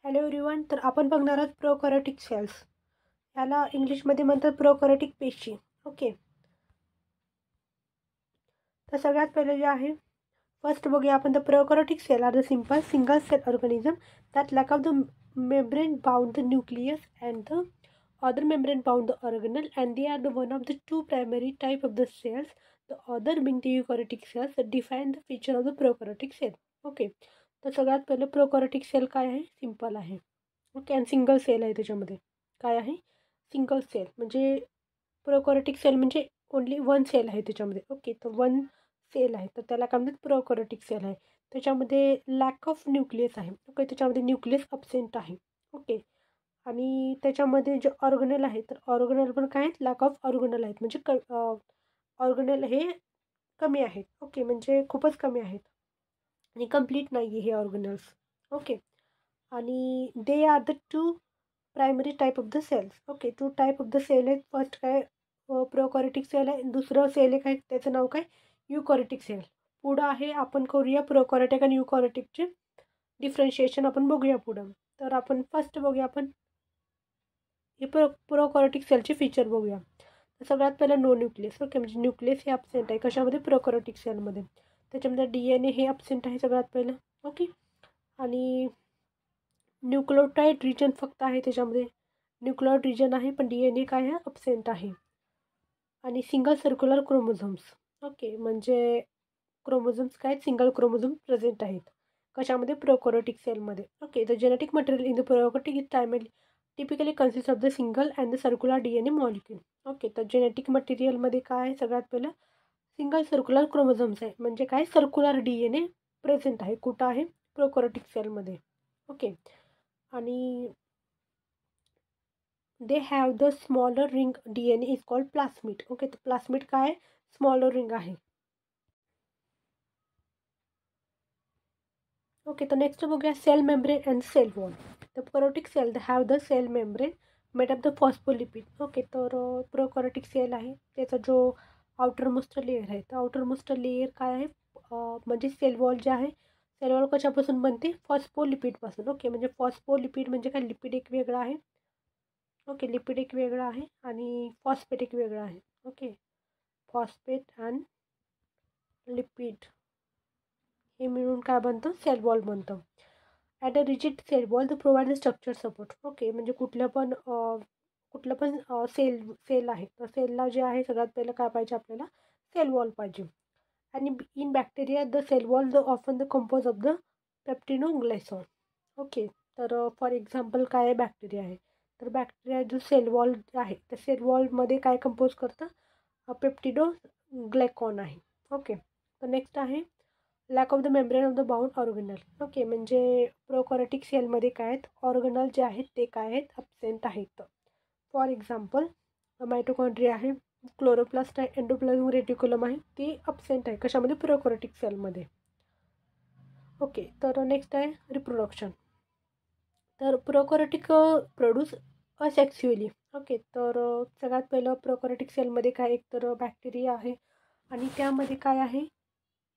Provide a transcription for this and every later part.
Hello everyone. तर आपण बघणार आहोत प्रोकॅरियोटिक सेल्स. याला इंग्लिशमध्ये म्हणतात प्रोकॅरियोटिक पेशी. ओके. तर सगळ्यात पहिले जे आहे फर्स्ट बघूया आपण. The prokaryotic cell are the simple single cell organism that lack of the membrane bound the nucleus and the other membrane bound the organelle, and they are the one of the two primary type of the cells, the other being the eukaryotic cells that define the feature of the prokaryotic cell. Okay. तर सगळ्यात पहिलं प्रोकॅरियोटिक sale काय आहे? Simple आहे. Okay. आणि single sale आहे. त्याच्यामध्ये काय आहे? सिंगल सेल म्हणजे प्रोकॅरियोटिक सेल म्हणजे ओन्ली वन सेल आहे त्याच्यामध्ये. ओके. तर वन सेल आहे तर त्याला काय म्हणतात? प्रोकॅरियोटिक सेल आहे. त्याच्यामध्ये लॅक ऑफ न्यूक्लियस आहे. ओके. त्याच्यामध्ये न्यूक्लियस अब्सेंट आहे. ओके. आणि त्याच्यामध्ये जे ऑर्गनेल आहे तर ऑर्गनेल पण काय आहेत? लॅक ऑफ ऑर्गनेल आहेत. म्हणजे ऑर्गनेल हे कमी आहेत. ओके. म्हणजे खूपच कमी आहेत आणि कंप्लीट नाही आहे हे ऑर्गनेल्स. ओके. आणि they are the two primary type of the cells. Okay. Two type of the cell आहेत. फर्स्ट काय प्रोकॅरियोटिक सेल आहे. दुसरं सेल एक आहे त्याचं नाव काय? युकॅरियोटिक सेल. पुढं आहे आपण करूया प्रोकॅरियोटिक आणि युकॅरियोटिकचे डिफरन्शिएशन आपण बघूया पुढं. तर आपण फर्स्ट बघूया आपण हे प्रोकॅरियोटिक सेलचे फीचर बघूया. तर सगळ्यात पहिलं नो न्यूक्लियस. ओके. म्हणजे न्यूक्लियस हे अब्सेंट आहे कशामध्ये? प्रोकॅरियोटिक सेलमध्ये. त्याच्यामध्ये DNA हे अब्सेंट आहे सगळ्यात पहिलं. ओके. आणि न्यूक्लियोटाईड रिजन फक्त आहे त्याच्यामध्ये. न्यूक्लियोटाईड रिजन आहे पण DNA काय आहे? अब्सेंट आहे. आणि सिंगल सर्क्युलर क्रोमोझोम्स. ओके. म्हणजे क्रोमोझोम्स काय? सिंगल क्रोमोझोम प्रेझेंट आहेत कशामध्ये? प्रोकॅरियोटिक सेलमध्ये. Okay. The genetic material in the prokaryotic is primary typically consist of the single and the circular DNA molecule. Okay. तर जेनेटिक मटेरियलमध्ये काय आहे? सगळ्यात पहिलं सिंगल सर्क्युलर क्रोमोझोम्स आहे. म्हणजे काय? सर्क्युलर DNA प्रेझेंट आहे. कुठं आहे? प्रोकॅरियोटिक सेलमध्ये. ओके. आणि they have the smaller ring DNA is called plasmid. Okay. तर प्लास्मिड काय आहे? स्मॉलर रिंग आहे. ओके. तर नेक्स्ट बघूया cell membrane and cell wall. The prokaryotic cell have the cell membrane made of the phospholipid. Okay. तर prokaryotic sale आहे त्याचा जो आउटर मोस्ट लेयर आहे तर आउटर मोस्ट लेयर काय आहे? म्हणजे सेल वॉल जे आहे सेल वॉल कशापासून बनते? फॉस्फोलिपिडपासून. ओके. म्हणजे फॉस्फोलिपिड म्हणजे काय? लिपिड एक वेगळा आहे. ओके. लिपिड एक वेगळा आहे आणि फॉस्फेट एक वेगळा आहे. ओके. फॉस्फेट अँड लिपिड हे मिळून काय बनतं? सेल वॉल बनतं. At a rigid cell wall the provide the structure support. Okay. म्हणजे कुठलं पण सेल आहे तर सेलला जे आहे सगळ्यात पहिलं काय पाहिजे आपल्याला? सेल वॉल पाहिजे. आणि in bacteria the cell wall the often the compose of the peptidoglycan. Okay. तर फॉर एक्झाम्पल काय आहे? बॅक्टेरिया आहे तर बॅक्टेरिया जो सेल वॉल आहे त्या सेल वॉलमध्ये काय कंपोज करतं? पेप्टिडोग्लायकॉन आहे. ओके. तर नेक्स्ट आहे lack of the membrane of the bound ऑर्गनल. Okay. म्हणजे प्रोकॅरियोटिक सेलमध्ये काय आहेत? ऑर्गनल जे आहेत ते काय आहेत? अब्सेंट आहेत. फॉर एक्झाम्पल मायटोकॉन्ड्रिया आहे, क्लोरोप्लास्ट आहे, एंडोप्लाझ्म रेटिक्युलम आहे ते अब्सेंट आहे कशामध्ये? प्रोकॅरियोटिक सेलमध्ये. ओके. तर नेक्स्ट आहे रिप्रोडक्शन. तर प्रोकॅरियोटिक प्रोड्यूस असेक्स्युअली. ओके. तर सगळ्यात पहिलं प्रोकॅरियोटिक सेलमध्ये काय? एक तर बॅक्टेरिया आहे आणि त्यामध्ये काय आहे?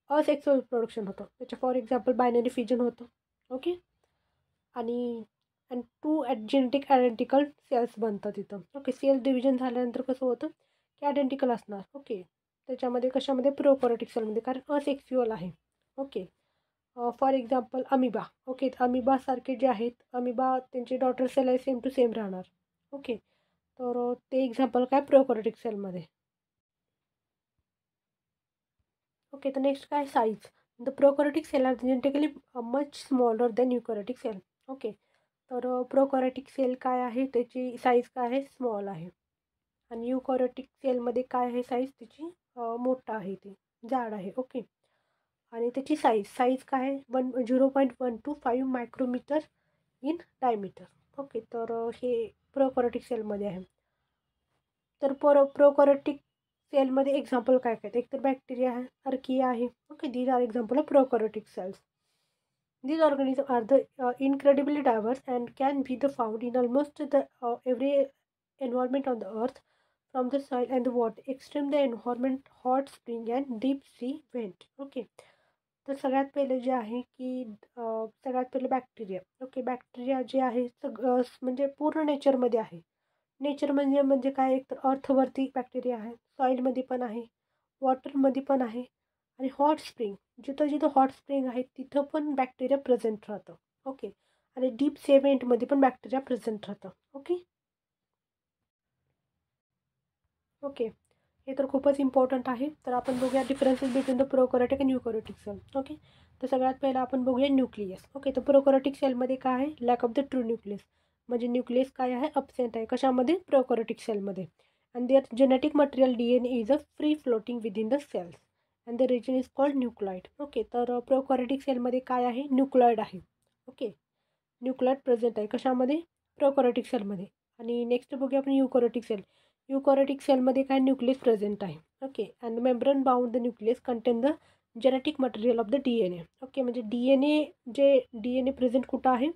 असेक्सुअल प्रोडक्शन होतं. त्याच्या फॉर एक्झाम्पल बायनरी फिजन होतं. ओके. आणि टू जेनेटिक आयडेंटिकल सेल्स बनतात तिथं. ओके. सेल डिव्हिजन झाल्यानंतर कसं होतं की आयडेंटिकल असणार. ओके. त्याच्यामध्ये कशामध्ये? प्रोकॅरियोटिक सेलमध्ये कारण असेक्स्युअल आहे. Okay. For example amoeba. Okay. अमिबासारखे जे आहेत अमिबा त्यांचे डॉटर सेल आहे सेम टू सेम राहणार. ओके. तर ते एक्झाम्पल काय? प्रोकॅरियोटिक सेलमध्ये. ओके. तर नेक्स्ट काय? Size. The prokaryotic cell are genetically much smaller than eukaryotic cell. Okay. तर प्रोकॅरियोटिक सेल काय आहे? त्याची साईज काय आहे? स्मॉल आहे. आणि युकॅरियोटिक सेलमध्ये काय आहे? साईज त्याची मोठा आहे, ते जाड आहे. ओके. आणि त्याची साईज काय आहे? 0.125 मायक्रोमीटर इन डायमीटर. ओके. तर हे प्रोकॅरियोटिक सेलमध्ये आहे. तर प्रोकॅरियोटिक सेलमध्ये एक्झाम्पल काय काय? एक तर बॅक्टेरिया आहे, अर्किया आहे. Okay. These are example of prokaryotic cells. These organisms are incredibly diverse and can be found in almost every environment on the earth, from the soil and the water, extreme the environment, hot spring and deep sea vent. Okay. तर सगळ्यात पहिले जे आहे की सगळ्यात पहिले bacteria. Okay, bacteria जे आहे म्हणजे पूर्ण नेचरमध्ये आहे. नेचर म्हणजे म्हणजे काय, एक तर अर्थवरती बॅक्टेरिया आहे, सॉईलमध्ये पण आहे, वॉटरमध्ये पण आहे, आणि हॉट स्प्रिंग, जिथं जिथं हॉट स्प्रिंग आहे तिथं पण बॅक्टेरिया प्रेझेंट राहतं. ओके, आणि डीप सेमेंटमध्ये पण बॅक्टेरिया प्रेझेंट राहतं. ओके ओके, हे तर खूपच इम्पॉर्टंट आहे. तर आपण बघूया डिफरन्सेस बिटवीन द प्रोकॅरियोटिक आणि यूकॅरियोटिक सेल. ओके, तर सगळ्यात पहिला आपण बघूया न्यूक्लियस. ओके, तर प्रोकॅरियोटिक सेलमध्ये काय आहे, lack of the true nucleus, म्हणजे न्यूक्लियस काय आहे, अब्सेंट आहे. कशामध्ये, प्रोकॅरियोटिक सेलमध्ये. And their genetic material DNA is a free floating within the cells and the region is called nucleoid. Okay, तर प्रोकॅरियोटिक सेलमध्ये काय आहे, न्यूक्लॉइड आहे. ओके, न्यूक्लॉइड प्रेझेंट आहे कशामध्ये, प्रोकॅरियोटिक सेलमध्ये. आणि नेक्स्ट बघूया आपण यूकॅरियोटिक सेल. यूकॅरियोटिक सेलमध्ये काय, न्यूक्लियस प्रेझेंट आहे. Okay, and membrane bound the nucleus content the genetic material of the DNA. Okay, म्हणजे DNA प्रेझेंट कुठं आहे,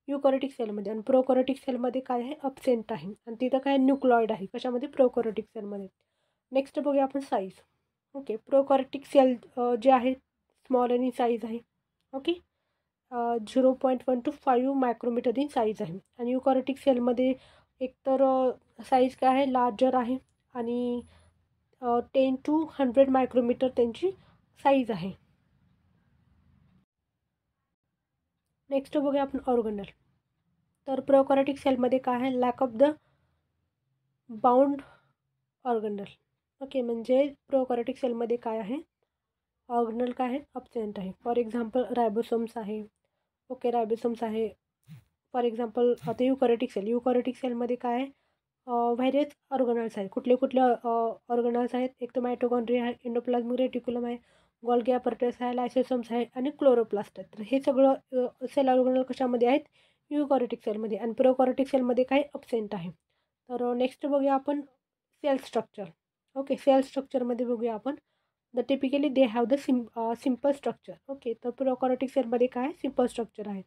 यूकॅरियोटिक सेलमध्ये. आणि प्रोकॅरियोटिक सेलमध्ये काय आहे, अब्सेंट आहे. आणि तिथं काय, न्यूक्लॉइड आहे कशामध्ये, प्रोकॅरियोटिक सेलमध्ये. नेक्स्ट बघूया आपण साईज. ओके, प्रोकॅरियोटिक सेल जे आहे स्मॉल इन साईज आहे. Okay, 0.1 to 5 micrometre in size आहे. आणि यूकॅरियोटिक सेलमध्ये एकतर साईज काय आहे, लार्जर आहे, आणि 10 to 100 मायक्रोमीटर त्यांची साईज आहे. नेक्स्ट बघूया आपण ऑर्गनल. तर प्रोकॅरियोटिक सेलमध्ये काय आहे, lack of the bound ऑर्गनल. Okay, म्हणजे प्रोकॅरियोटिक सेलमध्ये काय आहे, ऑर्गनल काय आहे, अब्सेंट आहे. फॉर एक्झाम्पल रायबोसोम्स आहे. ओके, रायबोसोम्स आहे. फॉर एक्झाम्पल आता यूकॅरियोटिक सेलमध्ये काय आहे, व्हेरियस ऑर्गनल्स आहेत. कुठले कुठले ऑर्गनल्स आहेत, एक तर मायटोकॉन्ड्रिया आहे, एंडोप्लाझमिक रेटिक्युलम आहे, गोल्गी अपॅरेटस आहे, लायसोसोम्स आहे, आणि क्लोरोप्लास्ट आहे. तर हे सगळं सेल ऑर्गनल कशामध्ये आहेत, यूकॅरियोटिक सेलमध्ये. आणि प्रोकॅरियोटिक सेलमध्ये काय, अब्सेंट आहे. तर नेक्स्ट बघूया आपण सेल स्ट्रक्चर. ओके, सेल स्ट्रक्चरमध्ये बघूया आपण. The typically they have the simple structure. Okay, तर प्रोकॅरियोटिक सेलमध्ये काय, सिम्पल स्ट्रक्चर आहे.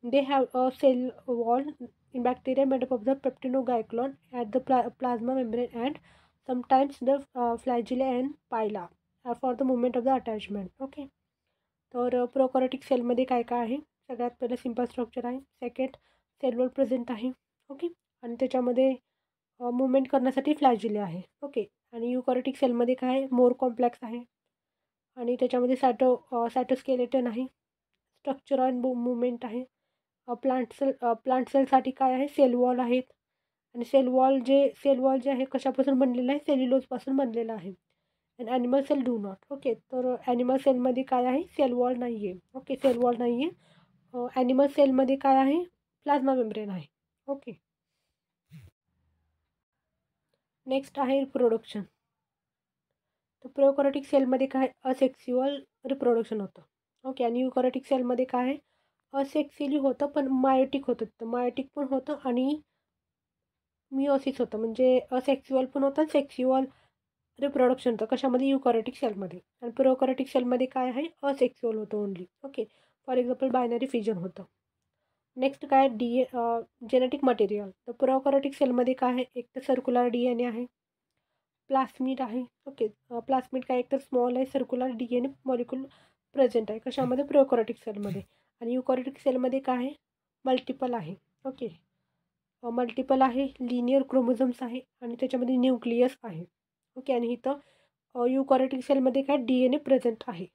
They have a cell wall in bacteria made up of the peptidoglycan at the plasma membrane, and sometimes the flagella and pila for the movement of the attachment. Okay, तर prokaryotic सेलमध्ये काय काय आहे, सगळ्यात पहिलं simple structure आहे. Second, sale wall present आहे. Okay, आणि त्याच्यामध्ये मुवमेंट करण्यासाठी फ्लॅजिले आहे. ओके, आणि यूकॅरियोटिक सेलमध्ये काय आहे, मोर कॉम्प्लेक्स आहे, आणि त्याच्यामध्ये सायटोस्केलेटन आहे, स्ट्रक्चर अँड मुवमेंट आहे. प्लांट सेलसाठी काय आहे, सेल वॉल आहेत. आणि सेल वॉल जे आहे कशापासून बनलेलं आहे, सेल्युलोजपासून बनलेलं आहे. आणि animal cell do not. Okay, तर ॲनिमल सेलमध्ये काय आहे, सेल वॉल नाही आहे. ओके, सेल वॉल नाही आहे. ॲनिमल सेलमध्ये काय आहे, प्लाझ्मा मेम्ब्रेन आहे. ओके, नेक्स्ट आहे रिप्रोडक्शन. तर प्रोकॅरियोटिक सेलमध्ये काय, असेक्स्युअल रिप्रोडक्शन होतं. ओके, आणि यूकॅरियोटिक सेलमध्ये काय आहे, असेक्स्युअली होतं पण मायोटिक होतं. तर मायोटिक पण होतं आणि मिओसिस होतं, म्हणजे असेक्स्युअल पण होतं, सेक्स्युअल रिप्रोडक्शन होतं कशामध्ये, यूकॅरियोटिक सेलमध्ये. आणि प्रोकॅरियोटिक सेलमध्ये काय आहे, असेक्स्युअल होतं only. Okay, for example binary fission होतं. नेक्स्ट काय, जेनेटिक मटेरियल. तर प्रोकॅरियोटिक सेलमध्ये काय आहे, एक तर सर्क्युलर DNA आहे, प्लास्मिड आहे. ओके, प्लास्मिड काय, एक तर स्मॉल आहे, सर्क्युलर DNA मॉलिक्यूल प्रेझेंट आहे कशामध्ये, प्रोकॅरियोटिक सेलमध्ये. आणि यूकॅरियोटिक सेलमध्ये काय आहे, मल्टिपल आहे. ओके, मल्टिपल आहे, लिनियर क्रोमोझोम्स आहे, आणि त्याच्यामध्ये न्यूक्लियस आहे. ओके, आणि इथं यूकॅरियोटिक सेलमध्ये काय, DNA प्रेझेंट आहे.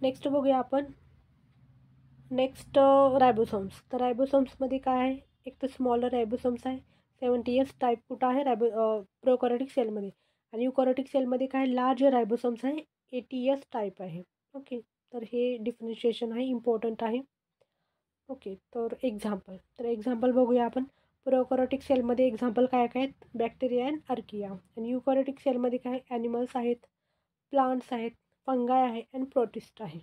नेक्स्ट बघूया आपण. नेक्स्ट रायबोसोम्स. तर रायबोसोम्समध्ये काय आहे, एक तर स्मॉलर रायबोसोम्स आहे, 70S टाईप कुठं आहे, प्रोकॅरियोटिक सेलमध्ये. आणि यूकॅरियोटिक सेलमध्ये काय, लार्ज रायबोसोम्स आहे, 80S टाईप आहे. ओके, तर हे डिफरन्शिएशन आहे, इम्पॉर्टंट आहे. ओके, तर एक्झाम्पल बघूया आपण. प्रोकॅरियोटिक सेलमध्ये एक्झाम्पल काय काय आहेत, बॅक्टेरिया अँड आर्किया. आणि यूकॅरियोटिक सेलमध्ये काय, ॲनिमल्स आहेत, प्लांट्स आहेत, फंगाय आहे, अँड प्रोटिस्ट आहे.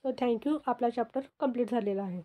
सो थँक्यू, आपला चॅप्टर कंप्लीट झालेला आहे.